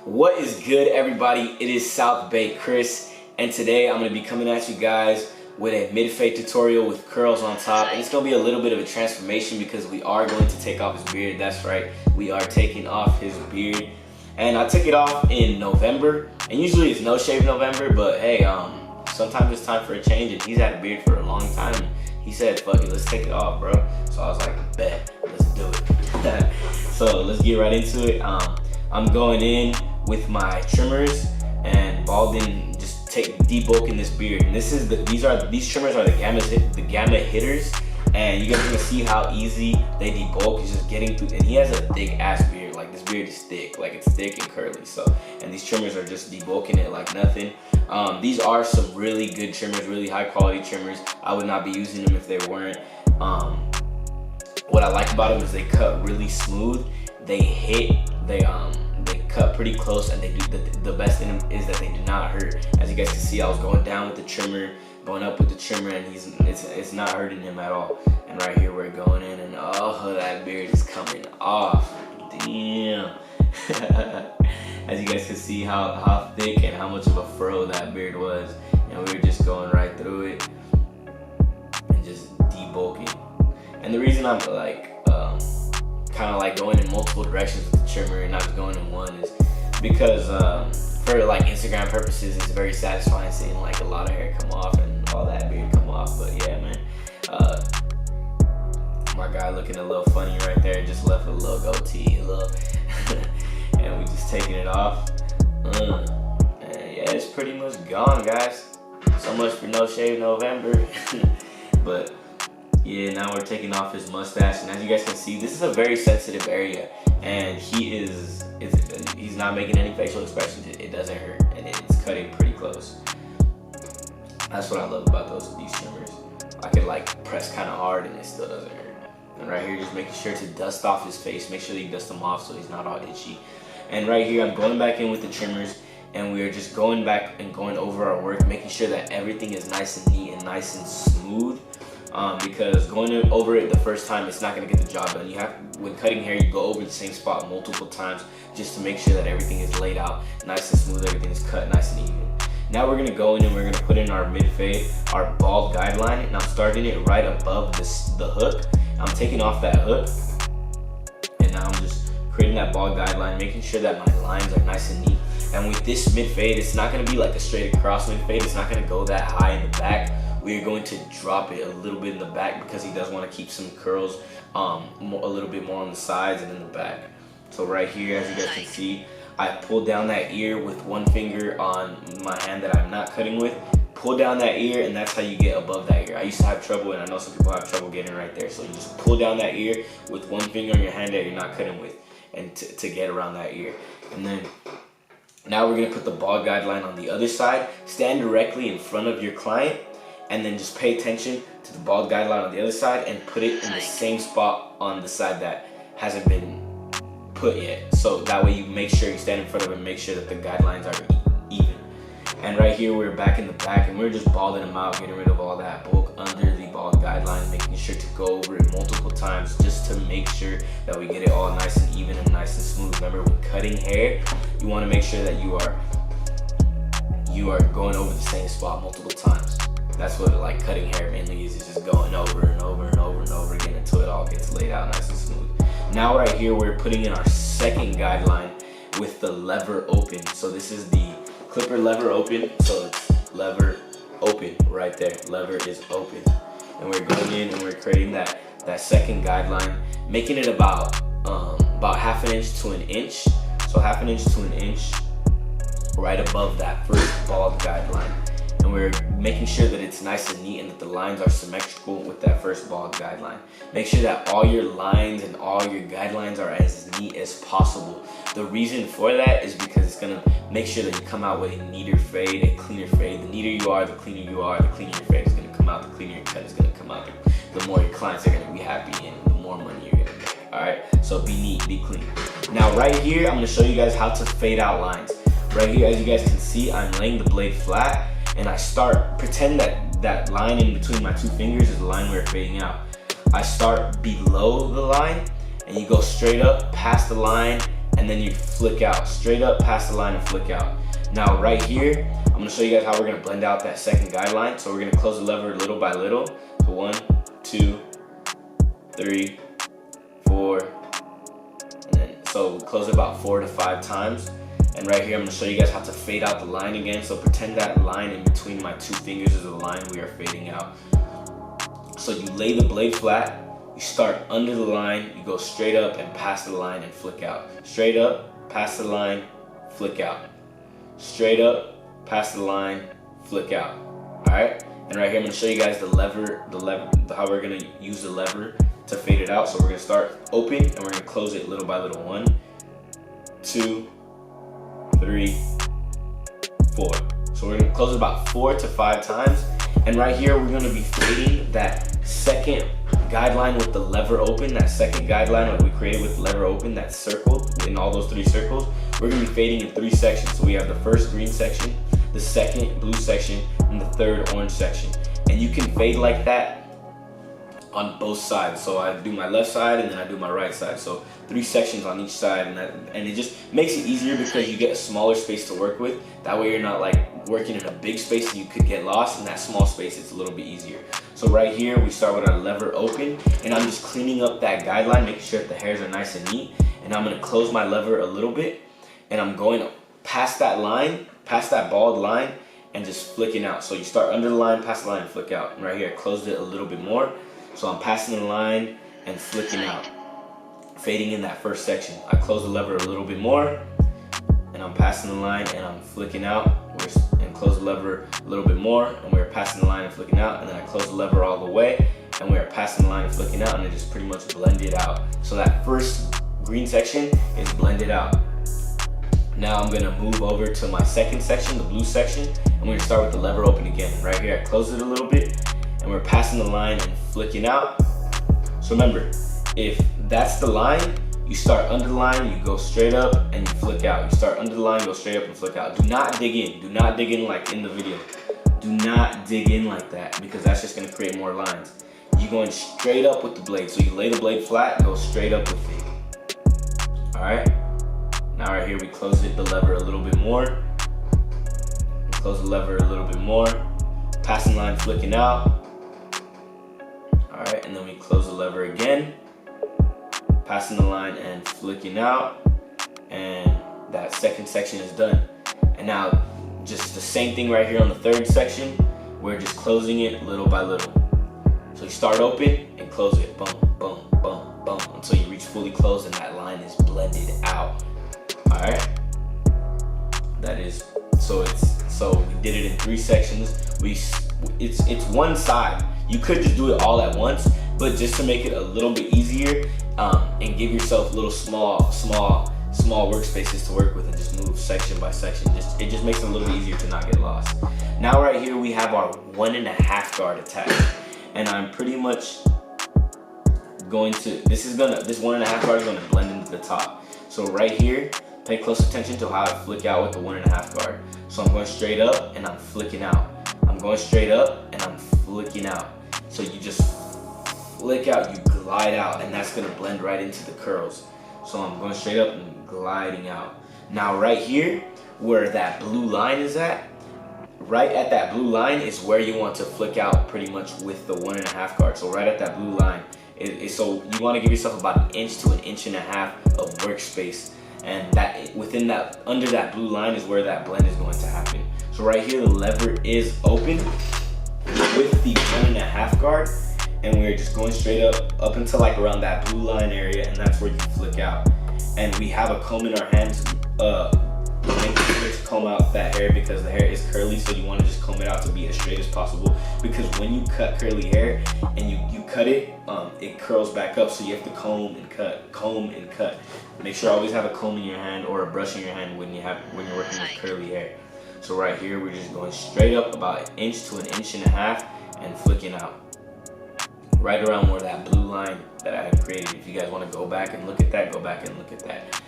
What is good, everybody? It is South Bay Chris, and today I'm going to be coming at you guys with a mid-fade tutorial with curls on top. And it's going to be a little bit of a transformation because we are going to take off his beard. That's right, we are taking off his beard. And I took it off in November, and usually it's no shave November, but hey, sometimes it's time for a change, and he's had a beard for a long time. He said, fuck it, let's take it off, bro. So I was like, bet, let's do it. So let's get right into it. I'm going in with my trimmers and balding, just debulking this beard. And these trimmers are the gamma hitters, and you guys are gonna see how easy they debulk. It's just getting through, and he has a thick ass beard. Like, this beard is thick, like it's thick and curly. So, and these trimmers are just debulking it like nothing. These are some really good trimmers, really high quality trimmers. I would not be using them if they weren't. What I like about them is they cut really smooth. They cut pretty close, and they do the best in them is that they do not hurt. As you guys can see, I was going down with the trimmer, going up with the trimmer, and it's not hurting him at all. And right here we're going in, and oh, that beard is coming off. Damn. As you guys can see how thick and how much of a fro that beard was, and we were just going right through it and just debulking. And the reason I'm like kind of like going in multiple directions with the trimmer and not just going in one is because for like Instagram purposes, it's very satisfying seeing like a lot of hair come off and all that beard come off. But yeah, man, my guy looking a little funny right there, just left a little goatee, and we just taking it off. And yeah, it's pretty much gone, guys. So much for no shave November. But yeah, now we're taking off his mustache, and as you guys can see, this is a very sensitive area, and he's not making any facial expressions. It doesn't hurt, and it's cutting pretty close. That's what I love about these trimmers. I could like press kind of hard, and it still doesn't hurt. And right here, just making sure to dust off his face. Make sure that you dust him off so he's not all itchy. And right here, I'm going back in with the trimmers, and we are just going back and going over our work, making sure that everything is nice and neat and nice and smooth. Because going over it the first time, it's not going to get the job done. When cutting hair, you go over the same spot multiple times just to make sure that everything is laid out nice and smooth, everything is cut nice and even. Now we're going to go in and we're going to put in our mid-fade, our bald guideline, and I'm starting it right above the hook. I'm taking off that hook, and now I'm just creating that bald guideline, making sure that my lines are nice and neat. And with this mid-fade, it's not going to be like a straight across mid-fade. It's not going to go that high in the back. We are going to drop it a little bit in the back because he does want to keep some curls a little bit more on the sides and in the back. So right here, as you guys can see, I pulled down that ear with one finger on my hand that I'm not cutting with. Pull down that ear, and that's how you get above that ear. I used to have trouble, and I know some people have trouble getting right there. So you just pull down that ear with one finger on your hand that you're not cutting with, and to get around that ear. And then now we're gonna put the bald guideline on the other side. Stand directly in front of your client, and then just pay attention to the bald guideline on the other side and put it in the same spot on the side that hasn't been put yet. So that way you make sure you stand in front of it and make sure that the guidelines are even. And right here, we're back in the back, and we're just balding them out, getting rid of all that bulk under the bald guideline, making sure to go over it multiple times just to make sure that we get it all nice and even and nice and smooth. Remember, when cutting hair, you want to make sure that you are going over the same spot multiple times. That's what like cutting hair mainly is. It's just going over and over and over and over again until it all gets laid out nice and smooth. Now right here, we're putting in our second guideline with the lever open. So this is the clipper lever open. So it's lever open right there. Lever is open. And we're going in and we're creating that second guideline, making it about half an inch to an inch. So half an inch to an inch right above that first bald guideline. And we're making sure that it's nice and neat and that the lines are symmetrical with that first bald guideline. Make sure that all your lines and all your guidelines are as neat as possible. The reason for that is because it's gonna make sure that you come out with a neater fade, a cleaner fade. The neater you are, the cleaner you are, the cleaner your fade is gonna come out, the cleaner your cut is gonna come out, the more your clients are gonna be happy and the more money you're gonna make. Alright, so be neat, be clean. Now right here, I'm gonna show you guys how to fade out lines. Right here, as you guys can see, I'm laying the blade flat, and I pretend that line in between my two fingers is the line we're fading out. I start below the line, and you go straight up past the line, and then you flick out, straight up past the line and flick out. Now right here, I'm gonna show you guys how we're gonna blend out that second guideline. So we're gonna close the lever little by little. So 1, 2, 3, 4, and then so we'll close it about 4 to 5 times. And right here, I'm gonna show you guys how to fade out the line again. So pretend that line in between my 2 fingers is the line we are fading out. So you lay the blade flat, you start under the line, you go straight up and past the line and flick out. Straight up, past the line, flick out. Straight up, past the line, flick out. All right. And right here, I'm gonna show you guys the lever, how we're gonna use the lever to fade it out. So we're gonna start open and we're gonna close it little by little. 1, 2, 3, 4. So we're gonna close it about 4 to 5 times. And right here, we're gonna be fading that second guideline with the lever open, that second guideline that we created with the lever open, that's circled in all those 3 circles. We're gonna be fading in 3 sections. So we have the first green section, the second blue section, and the third orange section. And you can fade like that on both sides. So I do my left side and then I do my right side. So 3 sections on each side, and it just makes it easier because you get a smaller space to work with. That way you're not like working in a big space and you could get lost. In that small space, it's a little bit easier. So right here, we start with our lever open, and I'm just cleaning up that guideline, making sure that the hairs are nice and neat. And I'm gonna close my lever a little bit, and I'm going past that line, past that bald line, and just flicking out. So you start under the line, past the line, and flick out. And right here, I closed it a little bit more. So I'm passing the line and flicking out, fading in that first section. I close the lever a little bit more, and I'm passing the line and I'm flicking out, and close the lever a little bit more, and we're passing the line and flicking out, and then I close the lever all the way, and we're passing the line and flicking out, and it just pretty much blended out. So that first green section is blended out. Now I'm gonna move over to my second section, the blue section, and we're gonna start with the lever open again. Right here, I close it a little bit, and we're passing the line and flicking out. So remember, if that's the line, you start under the line, you go straight up, and you flick out. You start under the line, go straight up and flick out. Do not dig in. Do not dig in like in the video. Do not dig in like that, because that's just gonna create more lines. You're going straight up with the blade. So you lay the blade flat, go straight up with it. All right? Now right here, we close the lever a little bit more. Close the lever a little bit more. Passing line, flicking out. All right, and then we close the lever again. Passing the line and flicking out. And that second section is done. And now, just the same thing right here on the third section. We're just closing it little by little. So you start open and close it, boom, boom, boom, boom, until you reach fully closed and that line is blended out. All right, that is, so we did it in 3 sections. It's one side. You could just do it all at once, but just to make it a little bit easier and give yourself little small workspaces to work with, and just move section by section. It just makes it a little bit easier to not get lost. Now right here we have our 1.5 guard attached, and I'm pretty much going to, this 1.5 guard is gonna blend into the top. So right here, pay close attention to how I flick out with the 1.5 guard. So I'm going straight up and I'm flicking out. I'm going straight up and I'm flicking out. So you just flick out, you glide out, and that's gonna blend right into the curls. So I'm going straight up and gliding out. Now right here, where that blue line is at, right at that blue line is where you want to flick out pretty much with the 1.5 guard. So right at that blue line, so you want to give yourself about 1 inch to 1.5 inches of workspace, and that within that, under that blue line is where that blend is going to happen. So right here, the lever is open with the 1.5 guard, and we're just going straight up until like around that blue line area, and that's where you flick out. And we have a comb in our hands, making sure to comb out that hair because the hair is curly, so you want to just comb it out to be as straight as possible, because when you cut curly hair and you cut it, it curls back up, so you have to comb and cut. Make sure you always have a comb in your hand or a brush in your hand when you're working with curly hair. So right here, we're just going straight up about 1 inch to 1.5 inches and flicking out right around where that blue line that I had created. If you guys want to go back and look at that, go back and look at that.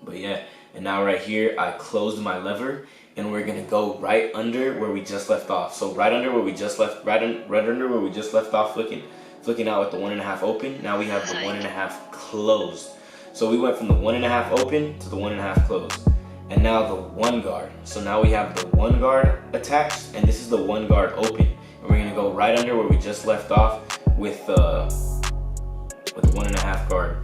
But yeah, and now right here, I closed my lever, and we're gonna go right under where we just left off. So right under where we just left, right under where we just left off, flicking out with the 1.5 open. Now we have the 1.5 closed. So we went from the 1.5 open to the 1.5 closed. And now the 1 guard. So now we have the 1 guard attached, and this is the 1 guard open. And we're gonna go right under where we just left off with the 1.5 guard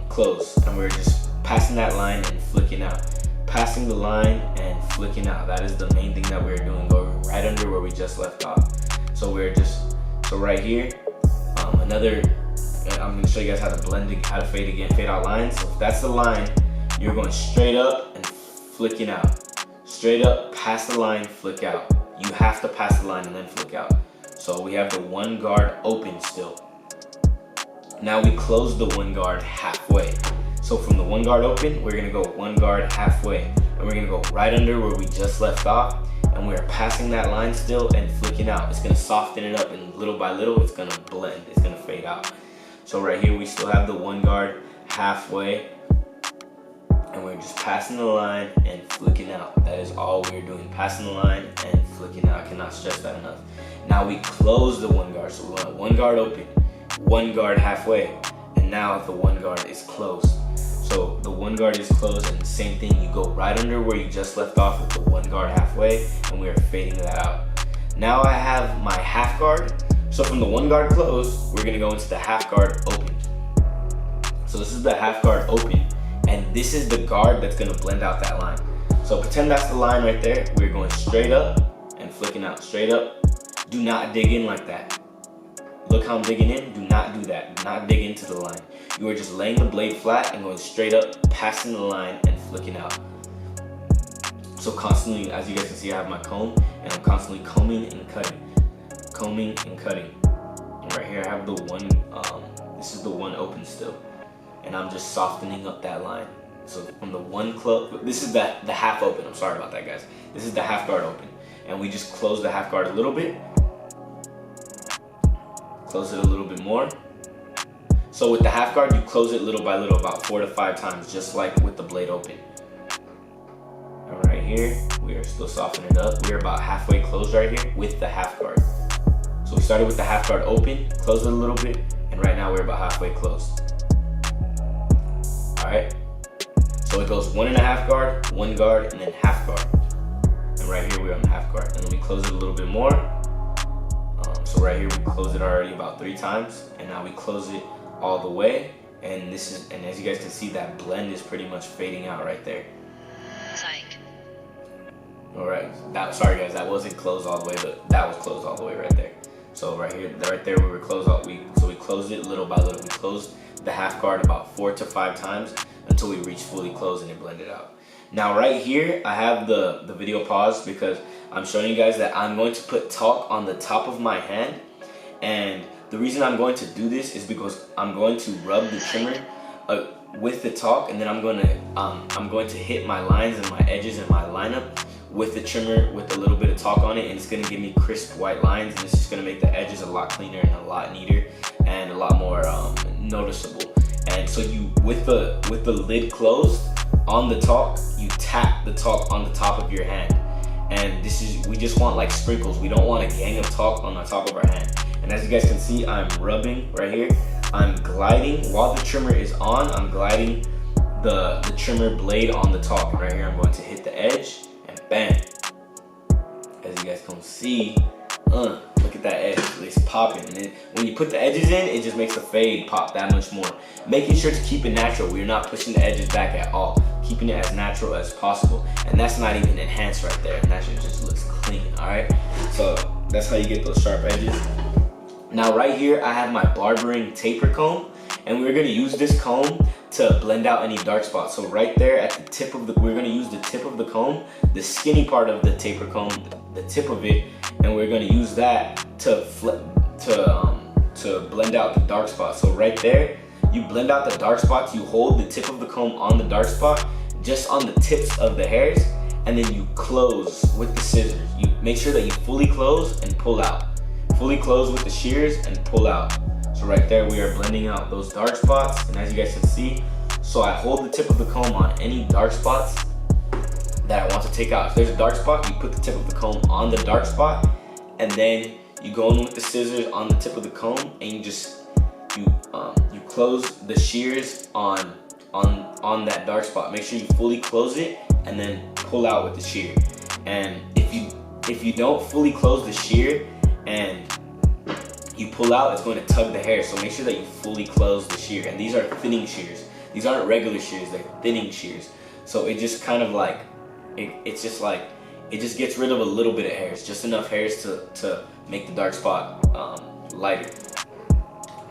closed. And we're just passing that line and flicking out. Passing the line and flicking out. That is the main thing that we're doing, going right under where we just left off. So right here, I'm gonna show you guys how to blend it, how to fade out lines. So if that's the line, you're going straight up and flicking out. Straight up, pass the line, flick out. You have to pass the line and then flick out. So we have the 1 guard open still. Now we close the 1 guard halfway. So from the 1 guard open, we're gonna go 1 guard halfway. And we're gonna go right under where we just left off. And we're passing that line still and flicking out. It's gonna soften it up, and little by little, it's gonna blend, it's gonna fade out. So right here, we still have the 1 guard halfway. And we're just passing the line and flicking out. That is all we're doing, passing the line and flicking out. I cannot stress that enough. Now we close the 1 guard. So we want 1 guard open, 1 guard halfway, and now the 1 guard is closed. So the 1 guard is closed, and the same thing, you go right under where you just left off with the 1 guard halfway, and we are fading that out. Now I have my half guard. So from the 1 guard closed, we're gonna go into the half guard open. So this is the half guard open, and this is the guard that's gonna blend out that line. So pretend that's the line right there. We're going straight up and flicking out, straight up. Do not dig in like that. Look how I'm digging in, do not do that. Do not dig into the line. You are just laying the blade flat and going straight up, passing the line and flicking out. So constantly, as you guys can see, I have my comb, and I'm constantly combing and cutting. Combing and cutting. And right here I have the 1, this is the 1 open still. And I'm just softening up that line. So from the 1 close, this is the half open, I'm sorry about that guys. This is the half guard open. And we just close the half guard a little bit. Close it a little bit more. So with the half guard, you close it little by little, about 4 to 5 times, just like with the blade open. And right here, we are still softening it up. We are about halfway closed right here with the half guard. So we started with the half guard open, closed it a little bit, and right now we're about halfway closed. All right. So it goes 1.5 guard, 1 guard, and then half guard. And right here we're on the half guard. And then we close it a little bit more. So right here we closed it already about 3 times, and now we close it all the way. And as you guys can see, that blend is pretty much fading out right there. Psych. All right. Sorry guys, that wasn't closed all the way, but that was closed all the way right there. So right here, right there, we were closed out. So we closed it little by little. We closed the half guard about 4 to 5 times until we reached fully closed and it blended out. Now right here, I have the video paused because I'm showing you guys that I'm going to put talc on the top of my hand. And the reason I'm going to do this is because I'm going to rub the trimmer with the talc, and then I'm going to hit my lines and my edges and my lineup with the trimmer with a little bit of talc on it, and it's going to give me crisp white lines, and it's just going to make the edges a lot cleaner and a lot neater and a lot more noticeable. And so you, with the lid closed on the talc, you tap the talc on the top of your hand. And we just want like sprinkles. We don't want a gang of talc on the top of our hand. And as you guys can see, I'm rubbing right here. I'm gliding while the trimmer is on. I'm gliding the trimmer blade on the talc. And right here, I'm going to hit the edge and bam. As you guys can see, look at that edge. It's popping. And then when you put the edges in, it just makes the fade pop that much more. Making sure to keep it natural. We're not pushing the edges back at all. Keeping it as natural as possible. And that's not even enhanced right there. And that shit just looks clean, all right? So that's how you get those sharp edges. Now right here, I have my barbering taper comb, and we're gonna use this comb to blend out any dark spots. So right there at the tip of we're gonna use the tip of the comb, the skinny part of the taper comb, the tip of it, and we're gonna use that to blend out the dark spots. So right there, you blend out the dark spots, you hold the tip of the comb on the dark spot, just on the tips of the hairs, and then you close with the scissors. You make sure that you fully close and pull out. Fully close with the shears and pull out. So right there, we are blending out those dark spots, and as you guys can see, so I hold the tip of the comb on any dark spots that I want to take out. If there's a dark spot, you put the tip of the comb on the dark spot, and then you go in with the scissors on the tip of the comb, and you close the shears on that dark spot. Make sure you fully close it and then pull out with the shear. And if you don't fully close the shear and you pull out, it's going to tug the hair. So make sure that you fully close the shear. And these are thinning shears. These aren't regular shears, they're thinning shears. So it just kind of like, it just gets rid of a little bit of hairs, just enough hairs to make the dark spot lighter.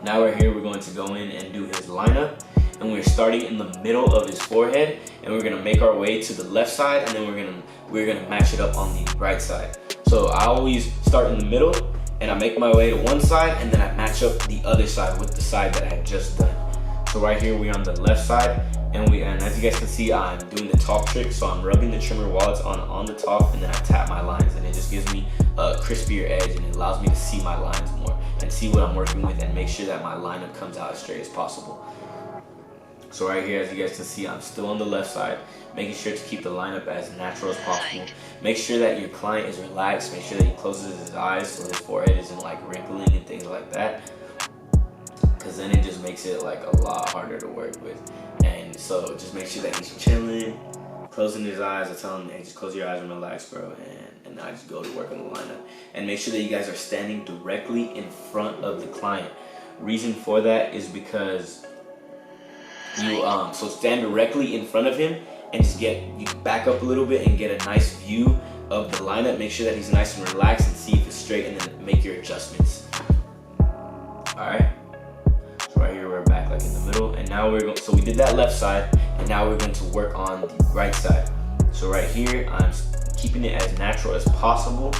Now we're here, we're going to go in and do his lineup. And we're starting in the middle of his forehead, and we're gonna make our way to the left side, and then we're gonna match it up on the right side. So I always start in the middle, and I make my way to one side, and then I match up the other side with the side that I had just done. So right here, we're on the left side, and as you guys can see, I'm doing the top trick. So I'm rubbing the trimmer while it's on the top, and then I tap my lines, and it just gives me a crispier edge, and it allows me to see my lines more and see what I'm working with, and make sure that my lineup comes out as straight as possible. So right here, as you guys can see, I'm still on the left side, making sure to keep the lineup as natural as possible. Make sure that your client is relaxed. Make sure that he closes his eyes so his forehead isn't like wrinkling and things like that, because then it just makes it like a lot harder to work with. And so just make sure that he's chilling, closing his eyes. I tell him, hey, just close your eyes and relax, bro. And I just go to work on the lineup. And make sure that you guys are standing directly in front of the client. Reason for that is because so stand directly in front of him and just you back up a little bit and get a nice view of the lineup. Make sure that he's nice and relaxed and see if it's straight, and then make your adjustments. Alright, so right here we're back like in the middle, and now so we did that left side, and now we're going to work on the right side. So right here I'm keeping it as natural as possible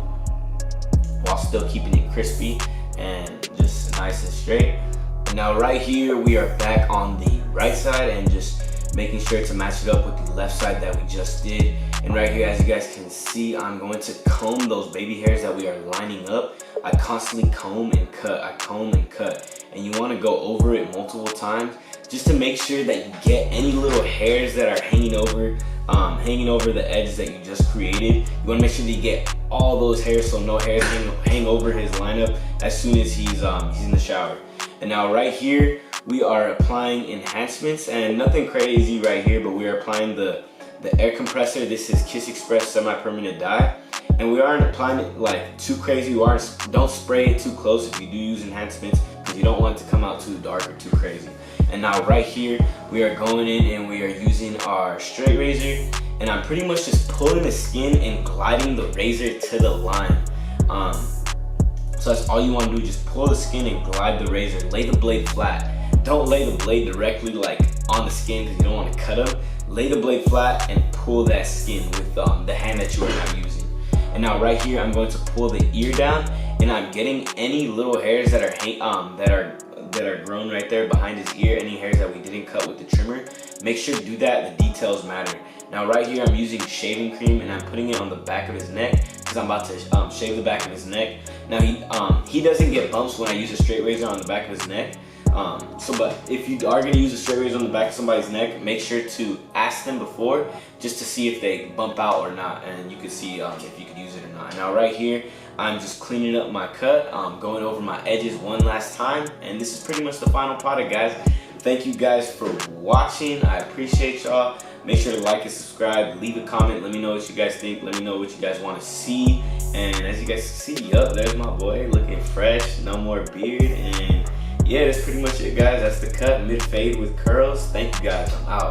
while still keeping it crispy and just nice and straight. And now right here we are back on the right side and just making sure to match it up with the left side that we just did. And right here, as you guys can see, I'm going to comb those baby hairs that we are lining up. I constantly comb and cut, and you want to go over it multiple times just to make sure that you get any little hairs that are hanging over the edges that you just created. You want to make sure that you get all those hairs so no hairs hang over his lineup as soon as he's in the shower. And now right here, we are applying enhancements, and nothing crazy right here, but we are applying the air compressor. This is Kiss Express semi-permanent dye, and we aren't applying it like too crazy. Don't spray it too close if you do use enhancements, because you don't want it to come out too dark or too crazy. And now right here, we are going in and we are using our straight razor, and I'm pretty much just pulling the skin and gliding the razor to the line. So that's all you want to do, just pull the skin and glide the razor. Lay the blade flat. Don't lay the blade directly like on the skin because you don't want to cut them. Lay the blade flat and pull that skin with the hand that you are now using. And now right here, I'm going to pull the ear down, and I'm getting any little hairs that are grown right there behind his ear, any hairs that we didn't cut with the trimmer. Make sure to do that. The details matter. Now right here, I'm using shaving cream, and I'm putting it on the back of his neck because I'm about to shave the back of his neck. Now he doesn't get bumps when I use a straight razor on the back of his neck. But if you are going to use a straight razor on the back of somebody's neck, make sure to ask them before just to see if they bump out or not, and you can see if you could use it or not. Now right here, I'm just cleaning up my cut, going over my edges one last time, and this is pretty much the final product, guys. Thank you guys for watching. I appreciate y'all. Make sure to like and subscribe, leave a comment, let me know what you guys think, let me know what you guys want to see. And as you guys see, yup, there's my boy looking fresh, no more beard. And yeah, that's pretty much it, guys. That's the cut, mid fade with curls. Thank you guys, I'm out.